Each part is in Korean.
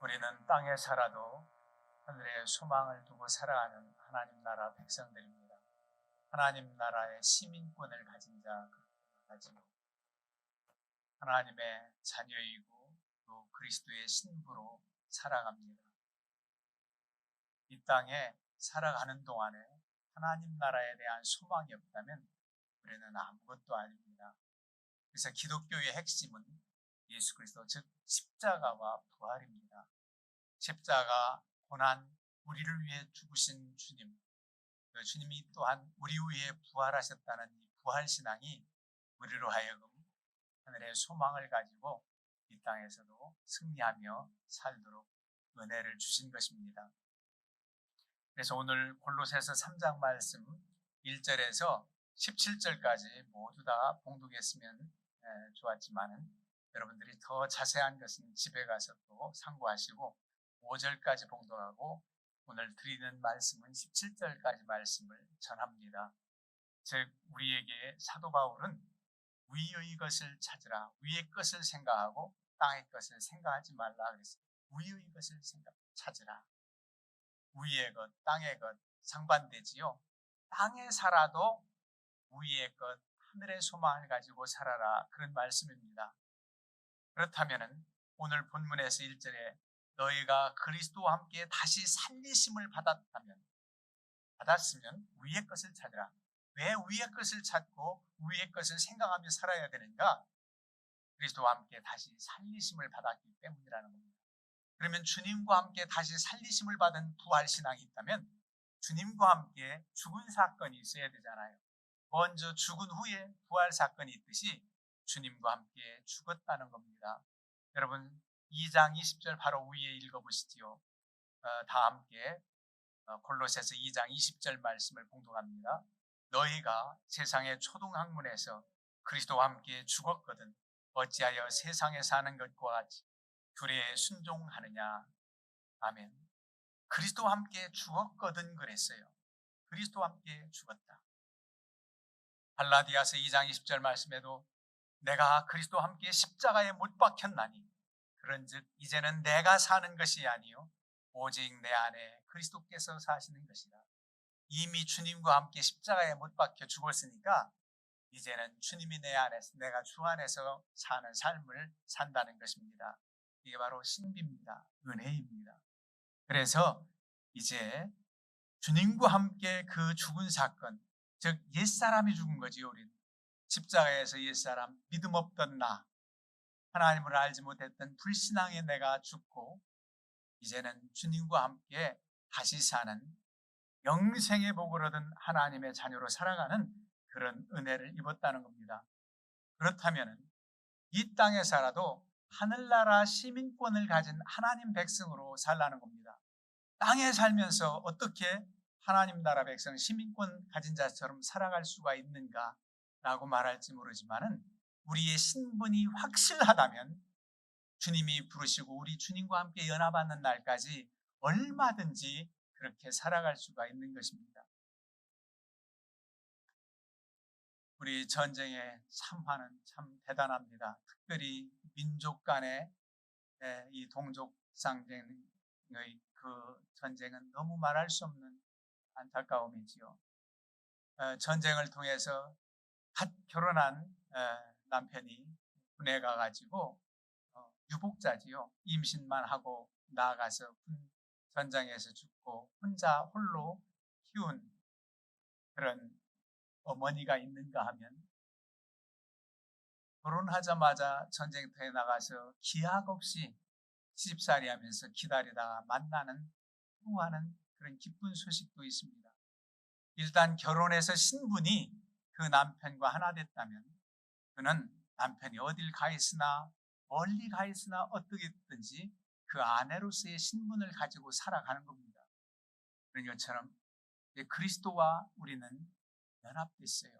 우리는 땅에 살아도 하늘에 소망을 두고 살아가는 하나님 나라 백성들입니다. 하나님 나라의 시민권을 가진 자, 가지고 하나님의 자녀이고 또 그리스도의 신부로 살아갑니다. 이 땅에 살아가는 동안에 하나님 나라에 대한 소망이 없다면 우리는 아무것도 아닙니다. 그래서 기독교의 핵심은 예수 그리스도, 즉 십자가와 부활입니다. 십자가 고난, 우리를 위해 죽으신 주님, 그 주님이 또한 우리 위해 부활하셨다는 이 부활신앙이 우리로 하여금 하늘의 소망을 가지고 이 땅에서도 승리하며 살도록 은혜를 주신 것입니다. 그래서 오늘 골로새서 3장 말씀 1절에서 17절까지 모두 다 봉독했으면 좋았지만 여러분들이 더 자세한 것은 집에 가서 또 참고하시고 5절까지 봉독하고 오늘 드리는 말씀은 17절까지 말씀을 전합니다. 즉 우리에게 사도 바울은 위의 것을 찾으라, 위의 것을 생각하고 땅의 것을 생각하지 말라 그랬어요. 위의 것을 찾으라. 위의 것, 땅의 것 상반되지요. 땅에 살아도 위의 것, 하늘의 소망을 가지고 살아라, 그런 말씀입니다. 그렇다면 오늘 본문에서 1절에 너희가 그리스도와 함께 다시 살리심을 받았으면 위의 것을 찾으라. 왜 위의 것을 찾고 위의 것을 생각하며 살아야 되는가? 그리스도와 함께 다시 살리심을 받았기 때문이라는 겁니다. 그러면 주님과 함께 다시 살리심을 받은 부활신앙이 있다면 주님과 함께 죽은 사건이 있어야 되잖아요. 먼저 죽은 후에 부활 사건이 있듯이 주님과 함께 죽었다는 겁니다. 여러분 2장 20절 바로 위에 읽어보시지요. 다 함께 골로새서 2장 20절 말씀을 봉독합니다. 너희가 세상의 초등학문에서 그리스도와 함께 죽었거든 어찌하여 세상에 사는 것과 같이 규례에 순종하느냐. 아멘. 그리스도와 함께 죽었거든 그랬어요. 그리스도와 함께 죽었다. 갈라디아서 2장 20절 말씀에도 내가 그리스도와 함께 십자가에 못 박혔나니 그런즉 이제는 내가 사는 것이 아니요 오직 내 안에 그리스도께서 사시는 것이라. 이미 주님과 함께 십자가에 못 박혀 죽었으니까 이제는 주님이 내 안에서, 내가 주 안에서 사는 삶을 산다는 것입니다. 이게 바로 신비입니다. 은혜입니다. 그래서 이제 주님과 함께 그 죽은 사건, 즉 옛사람이 죽은 거지요. 우리는 십자가에서 옛사람, 믿음 없던 나, 하나님을 알지 못했던 불신앙의 내가 죽고 이제는 주님과 함께 다시 사는 영생의 복을 얻은 하나님의 자녀로 살아가는 그런 은혜를 입었다는 겁니다. 그렇다면 이 땅에 살아도 하늘나라 시민권을 가진 하나님 백성으로 살라는 겁니다. 땅에 살면서 어떻게 하나님 나라 백성 시민권 가진 자처럼 살아갈 수가 있는가 라고 말할지 모르지만 우리의 신분이 확실하다면 주님이 부르시고 우리 주님과 함께 연합하는 날까지 얼마든지 그렇게 살아갈 수가 있는 것입니다. 우리 전쟁의 참화는 참 대단합니다. 특별히 민족 간의 이 동족 상쟁의 그 전쟁은 너무 말할 수 없는 안타까움이지요. 전쟁을 통해서 갓 결혼한 남편이 군에 가가지고 유복자지요. 임신만 하고 나아가서 전장에서 죽고 혼자 홀로 키운 그런 어머니가 있는가 하면 결혼하자마자 전쟁터에 나가서 기약 없이 시집살이 하면서 기다리다가 만나는 후하는 그런 기쁜 소식도 있습니다. 일단 결혼해서 신분이 그 남편과 하나 됐다면 그는 남편이 어딜 가 있으나 멀리 가 있으나 어떻게든지 그 아내로서의 신분을 가지고 살아가는 겁니다. 그런 것처럼 그리스도와 우리는 연합됐어요.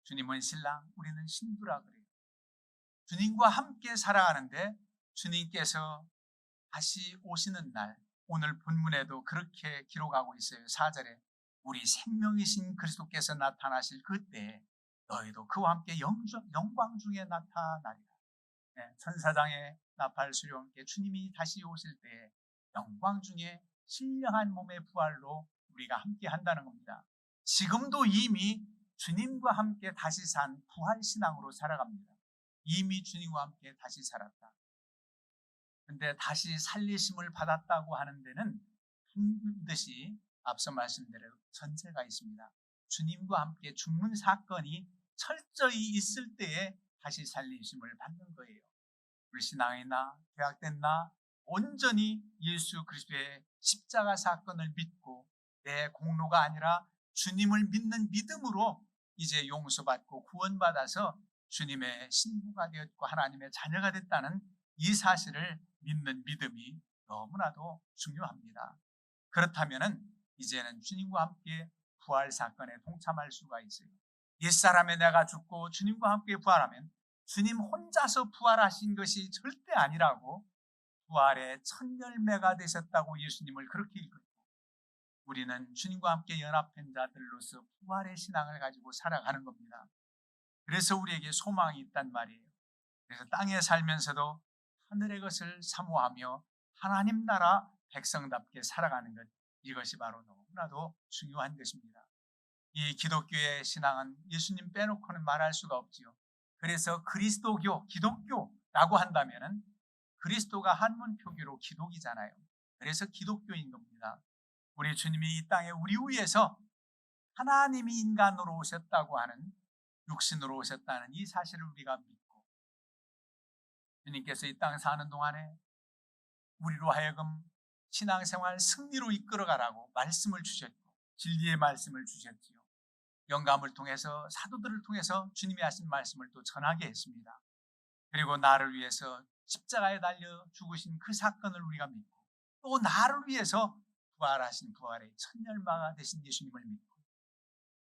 주님은 신랑, 우리는 신부라 그래요. 주님과 함께 살아가는데 주님께서 다시 오시는 날, 오늘 본문에도 그렇게 기록하고 있어요. 4절에 우리 생명이신 그리스도께서 나타나실 그때 너희도 그와 함께 영광 중에 나타나리라. 천사장의 나팔 수령께 주님이 다시 오실 때 영광 중에 신령한 몸의 부활로 우리가 함께 한다는 겁니다. 지금도 이미 주님과 함께 다시 산 부활신앙으로 살아갑니다. 이미 주님과 함께 다시 살았다. 그런데 다시 살리심을 받았다고 하는 데는 반드시 앞서 말씀드린 전제가 있습니다. 주님과 함께 죽는 사건이 철저히 있을 때에 다시 살리심을 받는 거예요. 불신앙이나 죄악됐나 온전히 예수 그리스도의 십자가 사건을 믿고 내 공로가 아니라 주님을 믿는 믿음으로 이제 용서받고 구원받아서 주님의 신부가 되었고 하나님의 자녀가 됐다는 이 사실을 믿는 믿음이 너무나도 중요합니다. 그렇다면 이제는 주님과 함께 부활 사건에 동참할 수가 있어요. 옛사람의 내가 죽고 주님과 함께 부활하면 주님 혼자서 부활하신 것이 절대 아니라고 부활의 첫 열매가 되셨다고 예수님을 그렇게 읽었고, 우리는 주님과 함께 연합한 자들로서 부활의 신앙을 가지고 살아가는 겁니다. 그래서 우리에게 소망이 있단 말이에요. 그래서 땅에 살면서도 하늘의 것을 사모하며 하나님 나라 백성답게 살아가는 것, 이것이 바로 너무나도 중요한 것입니다. 이 기독교의 신앙은 예수님 빼놓고는 말할 수가 없지요. 그래서 그리스도교, 기독교라고 한다면 그리스도가 한문 표기로 기독이잖아요. 그래서 기독교인 겁니다. 우리 주님이 이 땅에 우리 위해서 하나님이 인간으로 오셨다고 하는, 육신으로 오셨다는 이 사실을 우리가 믿고, 주님께서 이 땅에 사는 동안에 우리로 하여금 신앙생활 승리로 이끌어가라고 말씀을 주셨고, 진리의 말씀을 주셨지요. 영감을 통해서, 사도들을 통해서 주님이 하신 말씀을 또 전하게 했습니다. 그리고 나를 위해서 십자가에 달려 죽으신 그 사건을 우리가 믿고, 또 나를 위해서 부활하신 부활의 첫 열매가 되신 예수님을 믿고,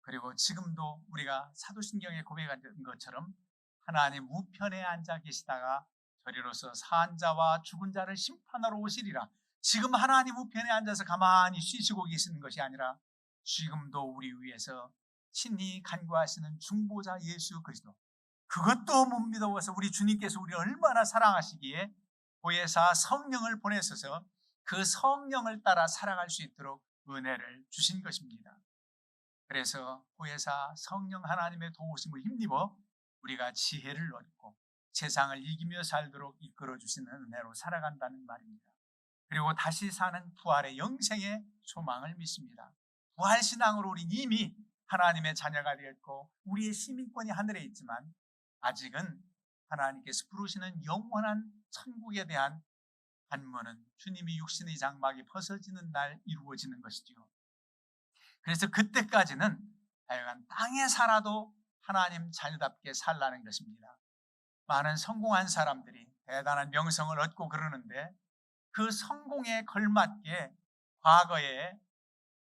그리고 지금도 우리가 사도신경에 고백한 것처럼 하나님 우편에 앉아 계시다가 저리로서 사한 자와 죽은 자를 심판하러 오시리라. 지금 하나님 우편에 앉아서 가만히 쉬시고 계시는 것이 아니라 지금도 우리 위해서 친히 간구하시는 중보자 예수 그리스도, 그것도 못 믿어서 우리 주님께서 우리를 얼마나 사랑하시기에 보혜사 성령을 보내셔서 그 성령을 따라 살아갈 수 있도록 은혜를 주신 것입니다. 그래서 보혜사 성령 하나님의 도우심을 힘입어 우리가 지혜를 얻고 세상을 이기며 살도록 이끌어 주시는 은혜로 살아간다는 말입니다. 그리고 다시 사는 부활의 영생의 소망을 믿습니다. 부활신앙으로 우리는 이미 하나님의 자녀가 되었고 우리의 시민권이 하늘에 있지만 아직은 하나님께서 부르시는 영원한 천국에 대한 한문은 주님이 육신의 장막이 벗어지는 날 이루어지는 것이지요. 그래서 그때까지는 하여간 땅에 살아도 하나님 자녀답게 살라는 것입니다. 많은 성공한 사람들이 대단한 명성을 얻고 그러는데 그 성공에 걸맞게 과거에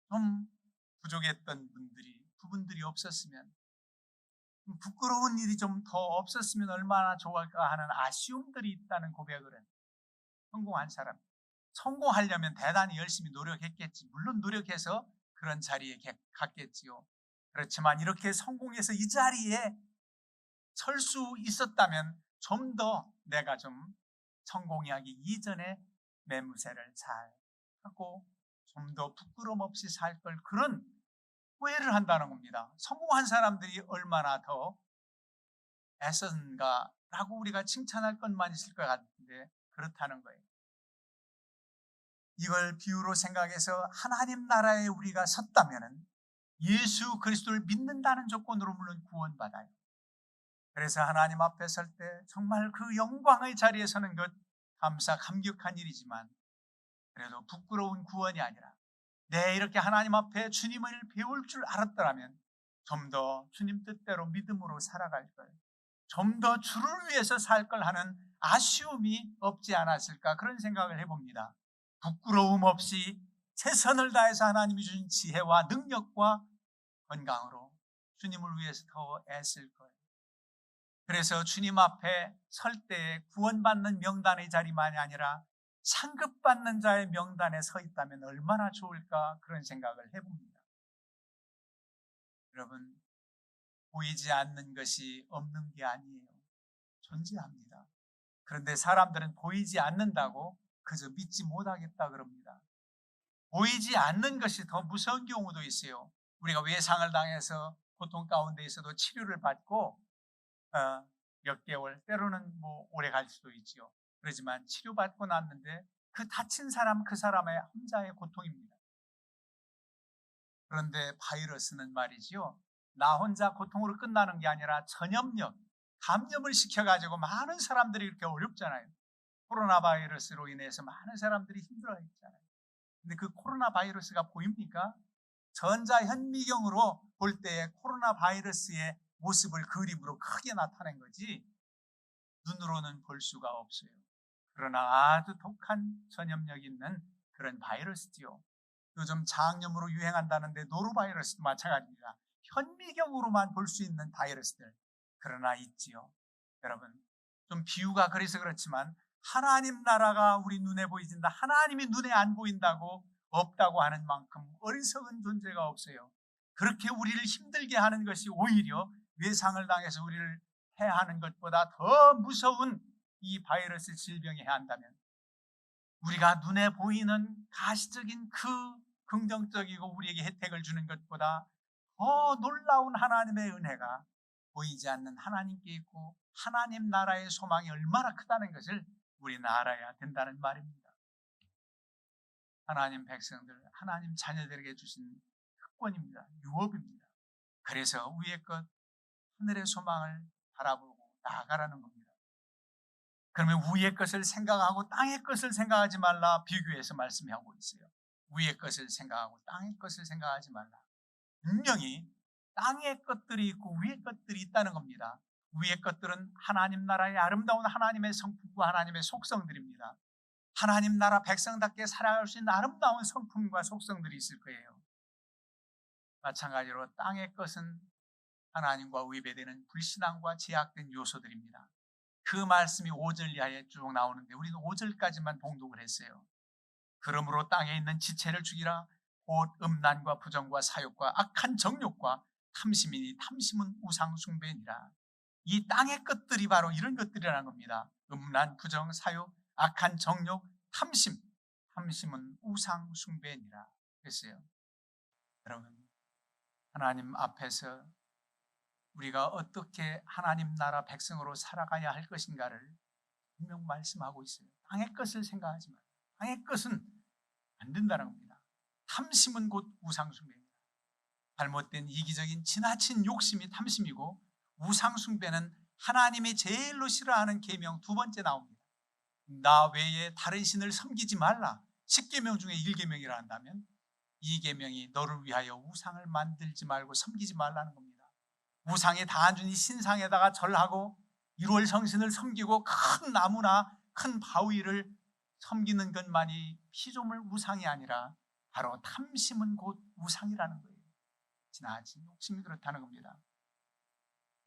좀 부족했던 분들이, 그분들이 없었으면, 부끄러운 일이 좀 더 없었으면 얼마나 좋을까 하는 아쉬움들이 있다는 고백을 해요. 성공한 사람, 성공하려면 대단히 열심히 노력했겠지. 물론 노력해서 그런 자리에 갔겠지요. 그렇지만 이렇게 성공해서 이 자리에 설 수 있었다면 좀 더 내가 좀 성공하기 이전에 매무새를 잘 하고 좀 더 부끄럼 없이 살 걸, 그런 후회를 한다는 겁니다. 성공한 사람들이 얼마나 더 애썼는가라고 우리가 칭찬할 것만 있을 것 같은데 그렇다는 거예요. 이걸 비유로 생각해서 하나님 나라에 우리가 섰다면 예수 그리스도를 믿는다는 조건으로 물론 구원받아요. 그래서 하나님 앞에 설 때 정말 그 영광의 자리에 서는 것 감격한 일이지만, 그래도 부끄러운 구원이 아니라 내 이렇게 하나님 앞에 주님을 배울 줄 알았더라면 좀 더 주님 뜻대로 믿음으로 살아갈 걸, 좀 더 주를 위해서 살 걸 하는 아쉬움이 없지 않았을까, 그런 생각을 해봅니다. 부끄러움 없이 최선을 다해서 하나님이 주신 지혜와 능력과 건강으로 주님을 위해서 더 애쓸 거예요. 그래서 주님 앞에 설 때 구원받는 명단의 자리만이 아니라 상급받는 자의 명단에 서 있다면 얼마나 좋을까, 그런 생각을 해봅니다. 여러분, 보이지 않는 것이 없는 게 아니에요. 존재합니다. 그런데 사람들은 보이지 않는다고 그저 믿지 못하겠다 그럽니다. 보이지 않는 것이 더 무서운 경우도 있어요. 우리가 외상을 당해서 고통 가운데 있어도 치료를 받고 몇 개월, 때로는 뭐 오래 갈 수도 있지요. 그렇지만 치료받고 났는데 그 다친 사람 그 사람의 혼자의 고통입니다. 그런데 바이러스는 말이지요, 나 혼자 고통으로 끝나는 게 아니라 전염력, 감염을 시켜가지고 많은 사람들이 이렇게 어렵잖아요. 코로나 바이러스로 인해서 많은 사람들이 힘들어했잖아요. 근데 그 코로나 바이러스가 보입니까? 전자현미경으로 볼 때에 코로나 바이러스의 모습을 그림으로 크게 나타낸 거지 눈으로는 볼 수가 없어요. 그러나 아주 독한 전염력 있는 그런 바이러스지요. 요즘 장염으로 유행한다는데 노로바이러스도 마찬가지입니다. 현미경으로만 볼 수 있는 바이러스들 그러나 있지요. 여러분, 좀 비유가 그래서 그렇지만 하나님 나라가 우리 눈에 보이진다, 하나님이 눈에 안 보인다고 없다고 하는 만큼 어리석은 존재가 없어요. 그렇게 우리를 힘들게 하는 것이 오히려 외상을 당해서 우리를 해하는 것보다 더 무서운 이 바이러스 질병이 해한다면, 우리가 눈에 보이는 가시적인 그 긍정적이고 우리에게 혜택을 주는 것보다 더 놀라운 하나님의 은혜가 보이지 않는 하나님께 있고 하나님 나라의 소망이 얼마나 크다는 것을 우리는 알아야 된다는 말입니다. 하나님 백성들, 하나님 자녀들에게 주신 특권입니다. 유업입니다. 그래서 위의 것, 하늘의 소망을 바라보고 나아가라는 겁니다. 그러면 위의 것을 생각하고 땅의 것을 생각하지 말라 비교해서 말씀하고 있어요. 위의 것을 생각하고 땅의 것을 생각하지 말라. 분명히 땅의 것들이 있고 위의 것들이 있다는 겁니다. 위의 것들은 하나님 나라의 아름다운 하나님의 성품과 하나님의 속성들입니다. 하나님 나라 백성답게 살아갈 수 있는 아름다운 성품과 속성들이 있을 거예요. 마찬가지로 땅의 것은 하나님과 위배되는 불신앙과 제약된 요소들입니다. 그 말씀이 5절 이하에 쭉 나오는데 우리는 5절까지만 봉독을 했어요. 그러므로 땅에 있는 지체를 죽이라. 곧 음란과 부정과 사욕과 악한 정욕과 탐심이니 탐심은 우상 숭배니라. 이 땅의 것들이 바로 이런 것들이라는 겁니다. 음란, 부정, 사욕, 악한 정욕, 탐심. 탐심은 우상 숭배니라 그랬어요. 여러분, 하나님 앞에서 우리가 어떻게 하나님 나라 백성으로 살아가야 할 것인가를 분명 말씀하고 있어요. 땅의 것을 생각하지 말고, 땅의 것은 안 된다는 겁니다. 탐심은 곧 우상숭배입니다. 잘못된 이기적인 지나친 욕심이 탐심이고, 우상숭배는 하나님이 제일로 싫어하는 계명 두 번째 나옵니다. 나 외에 다른 신을 섬기지 말라. 10계명 중에 1계명이라 한다면 2계명이 너를 위하여 우상을 만들지 말고 섬기지 말라는 겁니다. 우상에 단순히 신상에다가 절하고 1월 성신을 섬기고 큰 나무나 큰 바위를 섬기는 것만이 피조물 우상이 아니라 바로 탐심은 곧 우상이라는 거예요. 지나친 욕심이 그렇다는 겁니다.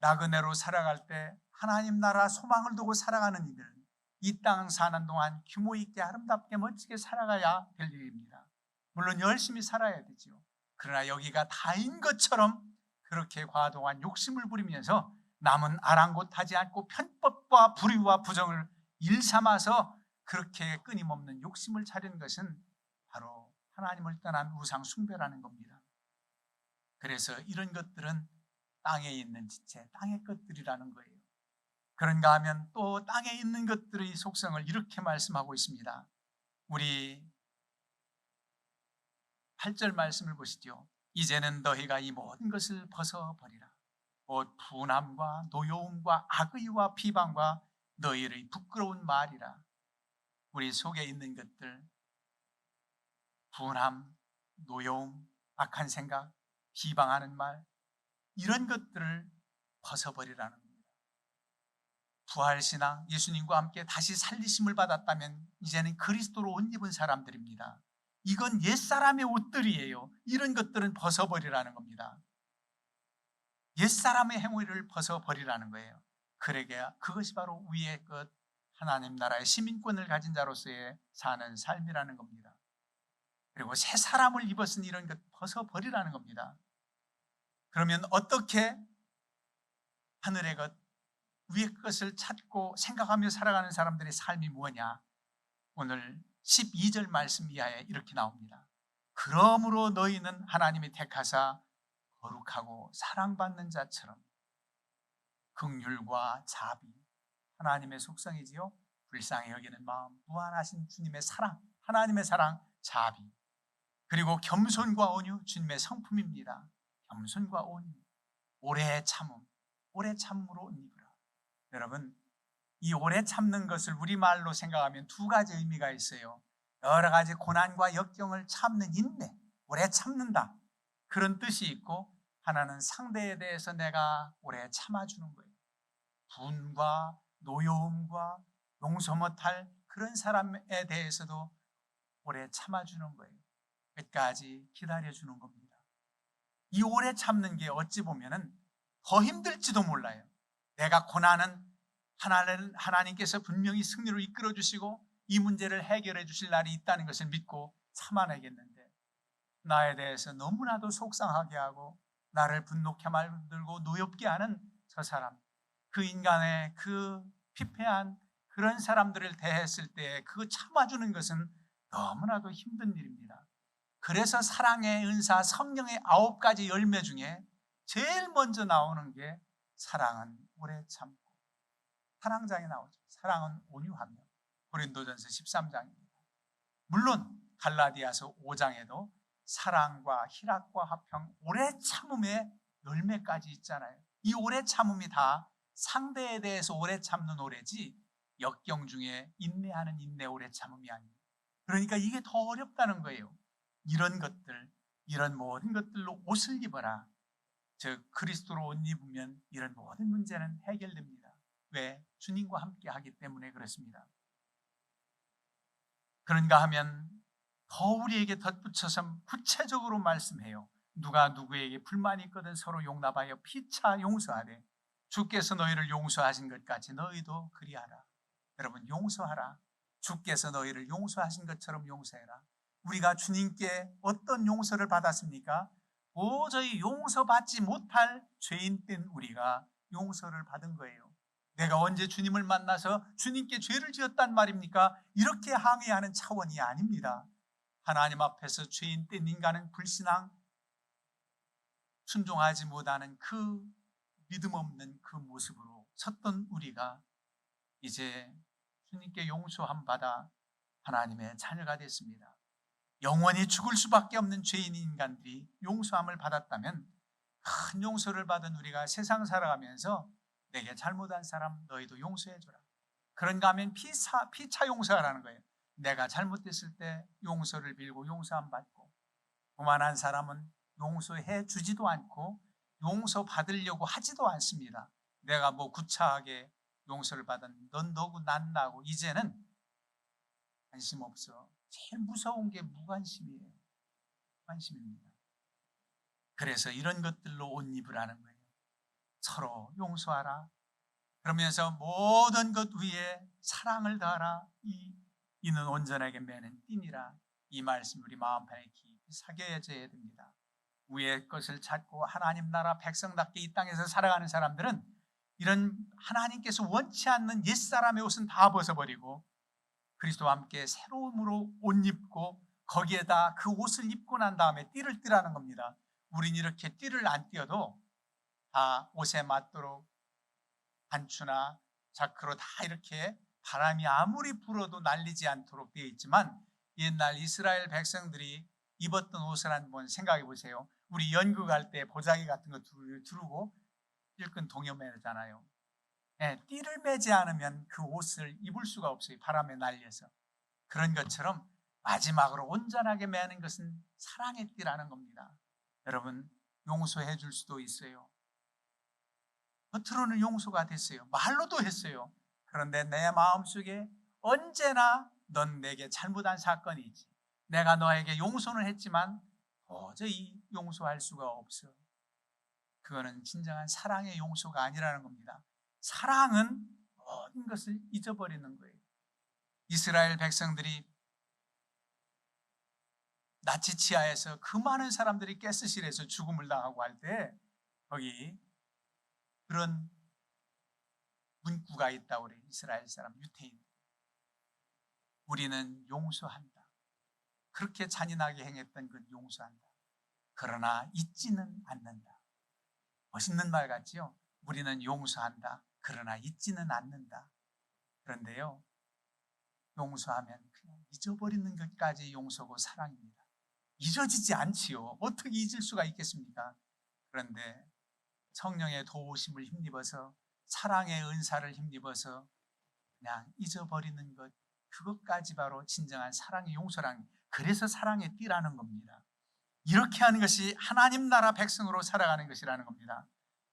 나그네로 살아갈 때 하나님 나라 소망을 두고 살아가는 이들은 이 땅 사는 동안 규모 있게 아름답게 멋지게 살아가야 될 일입니다. 물론 열심히 살아야 되지요. 그러나 여기가 다인 것처럼 그렇게 과도한 욕심을 부리면서 남은 아랑곳하지 않고 편법과 불의와 부정을 일삼아서 그렇게 끊임없는 욕심을 차리는 것은 바로 하나님을 떠난 우상 숭배라는 겁니다. 그래서 이런 것들은 땅에 있는 지체, 땅의 것들이라는 거예요. 그런가 하면 또 땅에 있는 것들의 속성을 이렇게 말씀하고 있습니다. 우리 8절 말씀을 보시죠. 이제는 너희가 이 모든 것을 벗어버리라. 곧 분함과 노여움과 악의와 비방과 너희의 부끄러운 말이라. 우리 속에 있는 것들, 분함, 노여움, 악한 생각, 비방하는 말, 이런 것들을 벗어버리라는 겁니다. 부활신앙, 예수님과 함께 다시 살리심을 받았다면 이제는 그리스도로 옷 입은 사람들입니다. 이건 옛사람의 옷들이에요. 이런 것들은 벗어버리라는 겁니다. 옛사람의 행위를 벗어버리라는 거예요. 그러게 그것이 바로 위의 것, 하나님 나라의 시민권을 가진 자로서의 사는 삶이라는 겁니다. 그리고 새 사람을 입었으니 이런 것 벗어버리라는 겁니다. 그러면 어떻게 하늘의 것, 위의 것을 찾고 생각하며 살아가는 사람들의 삶이 뭐냐? 오늘 12절 말씀 이하에 이렇게 나옵니다. 그러므로 너희는 하나님이 택하사 거룩하고 사랑받는 자처럼 긍휼과 자비, 하나님의 속성이지요. 불쌍히 여기는 마음, 무한하신 주님의 사랑, 하나님의 사랑, 자비, 그리고 겸손과 온유, 주님의 성품입니다. 겸손과 온유, 오래 참음, 오래 참음으로 옷 입으라. 여러분, 이 오래 참는 것을 우리말로 생각하면 두 가지 의미가 있어요. 여러 가지 고난과 역경을 참는 인내, 오래 참는다, 그런 뜻이 있고, 하나는 상대에 대해서 내가 오래 참아주는 거예요. 분과 노여움과 용서 못할 그런 사람에 대해서도 오래 참아주는 거예요. 끝까지 기다려주는 겁니다. 이 오래 참는 게 어찌 보면은 더 힘들지도 몰라요. 내가 고난은 하나님께서 분명히 승리로 이끌어 주시고 이 문제를 해결해 주실 날이 있다는 것을 믿고 참아내겠는데, 나에 대해서 너무나도 속상하게 하고 나를 분노케 만들고 노엽게 하는 저 사람, 그 인간의 그 피폐한 그런 사람들을 대했을 때 그 참아주는 것은 너무나도 힘든 일입니다. 그래서 사랑의 은사, 성령의 9가지 열매 중에 제일 먼저 나오는 게 사랑은 오래 참고, 사랑장에 나오죠. 사랑은 온유하며, 고린도전서 13장입니다. 물론 갈라디아서 5장에도 사랑과 희락과 화평, 오래 참음의 열매까지 있잖아요. 이 오래 참음이 다 상대에 대해서 오래 참는 오래지 역경 중에 인내하는 인내, 오래 참음이 아니에요. 그러니까 이게 더 어렵다는 거예요. 이런 것들, 이런 모든 것들로 옷을 입어라. 즉 그리스도로 옷 입으면 이런 모든 문제는 해결됩니다. 왜? 주님과 함께 하기 때문에 그렇습니다. 그런가 하면 더 우리에게 덧붙여서 구체적으로 말씀해요. 누가 누구에게 불만이 있거든 서로 용납하여 피차 용서하되 주께서 너희를 용서하신 것 같이 너희도 그리하라. 여러분, 용서하라. 주께서 너희를 용서하신 것처럼 용서해라. 우리가 주님께 어떤 용서를 받았습니까? 도저히 용서받지 못할 죄인된 우리가 용서를 받은 거예요. 내가 언제 주님을 만나서 주님께 죄를 지었단 말입니까? 이렇게 항의하는 차원이 아닙니다. 하나님 앞에서 죄인된 인간은 불신앙, 순종하지 못하는 그 믿음 없는 그 모습으로 섰던 우리가 이제 주님께 용서함 받아 하나님의 자녀가 됐습니다. 영원히 죽을 수밖에 없는 죄인 인간들이 용서함을 받았다면, 큰 용서를 받은 우리가 세상 살아가면서 내게 잘못한 사람 너희도 용서해줘라. 그런가 하면 피차 용서하라는 거예요. 내가 잘못됐을 때 용서를 빌고 용서함 받고, 오만한 사람은 용서해 주지도 않고 용서 받으려고 하지도 않습니다. 내가 뭐 구차하게 용서를 받은 넌 너고 난 나고 이제는 관심 없어. 제일 무서운 게 무관심이에요. 무관심입니다. 그래서 이런 것들로 옷 입으라는 거예요. 서로 용서하라. 그러면서 모든 것 위에 사랑을 더하라. 이는 온전하게 매는 띠니라. 이 말씀 우리 마음판에 깊이 새겨져야 됩니다. 위의 것을 찾고 하나님 나라 백성답게 이 땅에서 살아가는 사람들은 이런 하나님께서 원치 않는 옛사람의 옷은 다 벗어버리고 그리스도와 함께 새로움으로 옷 입고 거기에다 그 옷을 입고 난 다음에 띠를 띠라는 겁니다. 우린 이렇게 띠를 안 띄어도 다 옷에 맞도록 단추나 자크로 다 이렇게 바람이 아무리 불어도 날리지 않도록 되어 있지만, 옛날 이스라엘 백성들이 입었던 옷을 한번 생각해 보세요. 우리 연극 할 때 보자기 같은 거 두르고 일끈 동여매잖아요. 띠를 매지 않으면 그 옷을 입을 수가 없어요. 바람에 날려서. 그런 것처럼 마지막으로 온전하게 매는 것은 사랑의 띠라는 겁니다. 여러분, 용서해 줄 수도 있어요. 겉으로는 용서가 됐어요. 말로도 했어요. 그런데 내 마음속에 언제나 넌 내게 잘못한 사건이 있지. 내가 너에게 용서는 했지만 도저히 용서할 수가 없어. 그거는 진정한 사랑의 용서가 아니라는 겁니다. 사랑은 모든 것을 잊어버리는 거예요. 이스라엘 백성들이 나치 치하에서 그 많은 사람들이 가스실에서 죽음을 당하고 할 때 거기 그런 문구가 있다고 그래요. 이스라엘 사람 유태인. 우리는 용서한다. 그렇게 잔인하게 행했던 그 용서한다. 그러나 잊지는 않는다. 멋있는 말 같지요? 우리는 용서한다. 그러나 잊지는 않는다. 그런데요, 용서하면 그냥 잊어버리는 것까지 용서고 사랑입니다. 잊어지지 않지요. 어떻게 잊을 수가 있겠습니까? 그런데 성령의 도우심을 힘입어서, 사랑의 은사를 힘입어서 그냥 잊어버리는 것, 그것까지 바로 진정한 사랑의 용서라는, 그래서 사랑의 띠라는 겁니다. 이렇게 하는 것이 하나님 나라 백성으로 살아가는 것이라는 겁니다.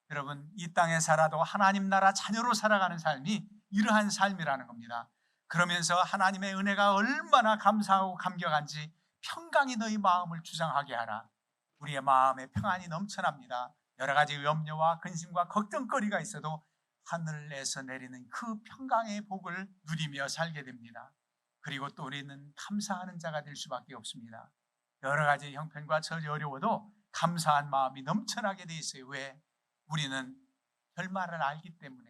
여러분, 이 땅에 살아도 하나님 나라 자녀로 살아가는 삶이 이러한 삶이라는 겁니다. 그러면서 하나님의 은혜가 얼마나 감사하고 감격한지 평강이 너희 마음을 주장하게 하라. 우리의 마음에 평안이 넘쳐납니다. 여러 가지 염려와 근심과 걱정거리가 있어도 하늘에서 내리는 그 평강의 복을 누리며 살게 됩니다. 그리고 또 우리는 감사하는 자가 될 수밖에 없습니다. 여러 가지 형편과 절이 어려워도 감사한 마음이 넘쳐나게 돼 있어요. 왜? 우리는 결말을 알기 때문에,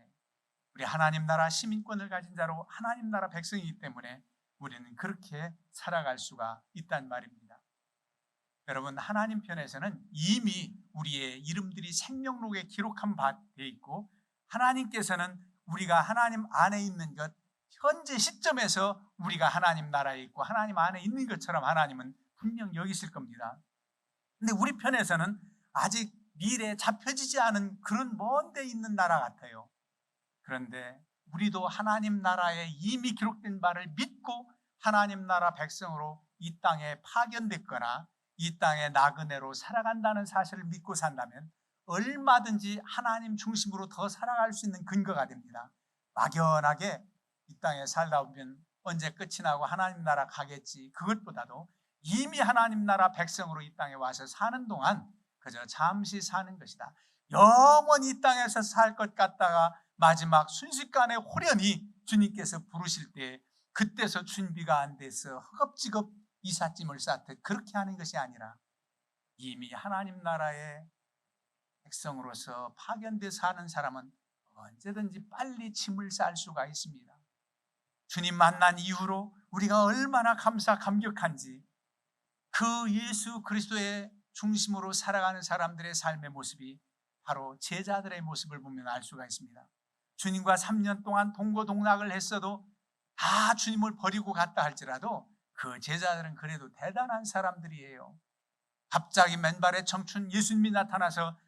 우리 하나님 나라 시민권을 가진 자로 하나님 나라 백성이기 때문에 우리는 그렇게 살아갈 수가 있단 말입니다. 여러분, 하나님 편에서는 이미 우리의 이름들이 생명록에 기록한 바 되어 있고, 하나님께서는 우리가 하나님 안에 있는 것, 현재 시점에서 우리가 하나님 나라에 있고 하나님 안에 있는 것처럼 하나님은 분명 여기실 겁니다. 근데 우리 편에서는 아직 미래에 잡혀지지 않은 그런 먼 데 있는 나라 같아요. 그런데 우리도 하나님 나라에 이미 기록된 바를 믿고 하나님 나라 백성으로 이 땅에 파견됐거나 이 땅에 나그네로 살아간다는 사실을 믿고 산다면 얼마든지 하나님 중심으로 더 살아갈 수 있는 근거가 됩니다. 막연하게 이 땅에 살다 보면 언제 끝이 나고 하나님 나라 가겠지, 그것보다도 이미 하나님 나라 백성으로 이 땅에 와서 사는 동안 그저 잠시 사는 것이다. 영원히 이 땅에서 살 것 같다가 마지막 순식간에 호련히 주님께서 부르실 때 그때서 준비가 안 돼서 허겁지겁 이삿짐을 쌓듯 그렇게 하는 것이 아니라 이미 하나님 나라의 백성으로서 파견돼서 사는 사람은 언제든지 빨리 짐을 쌀 수가 있습니다. 주님 만난 이후로 우리가 얼마나 감격한지, 그 예수 그리스도의 중심으로 살아가는 사람들의 삶의 모습이 바로 제자들의 모습을 보면 알 수가 있습니다. 주님과 3년 동안 동고동락을 했어도 다 주님을 버리고 갔다 할지라도 그 제자들은 그래도 대단한 사람들이에요. 갑자기 맨발의 청춘 예수님이 나타나서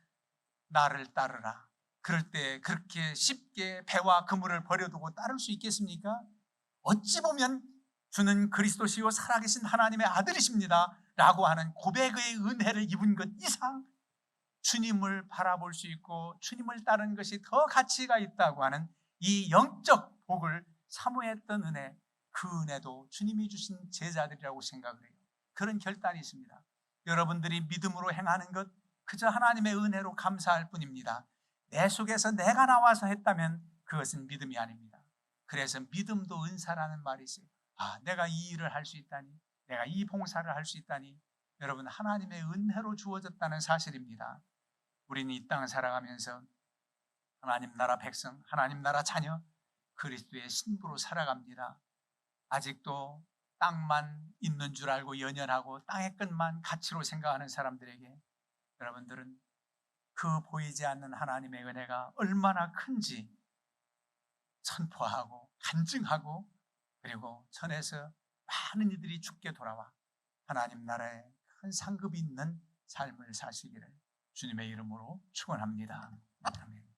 나를 따르라. 그럴 때 그렇게 쉽게 배와 그물을 버려두고 따를 수 있겠습니까? 어찌 보면 주는 그리스도시요 살아계신 하나님의 아들이십니다 라고 하는 고백의 은혜를 입은 것 이상 주님을 바라볼 수 있고 주님을 따르는 것이 더 가치가 있다고 하는 이 영적 복을 사모했던 은혜, 그 은혜도 주님이 주신 제자들이라고 생각을 해요. 그런 결단이 있습니다. 여러분들이 믿음으로 행하는 것 그저 하나님의 은혜로 감사할 뿐입니다. 내 속에서 내가 나와서 했다면 그것은 믿음이 아닙니다. 그래서 믿음도 은사라는 말이 있어요. 내가 이 일을 할 수 있다니, 내가 이 봉사를 할 수 있다니, 여러분 하나님의 은혜로 주어졌다는 사실입니다. 우리는 이 땅을 살아가면서 하나님 나라 백성, 하나님 나라 자녀, 그리스도의 신부로 살아갑니다. 아직도 땅만 있는 줄 알고 연연하고 땅의 끝만 가치로 생각하는 사람들에게 여러분들은 그 보이지 않는 하나님의 은혜가 얼마나 큰지 선포하고 간증하고, 그리고 전에서 많은 이들이 죽게 돌아와 하나님 나라에 큰 상급이 있는 삶을 사시기를 주님의 이름으로 축원합니다. 아멘.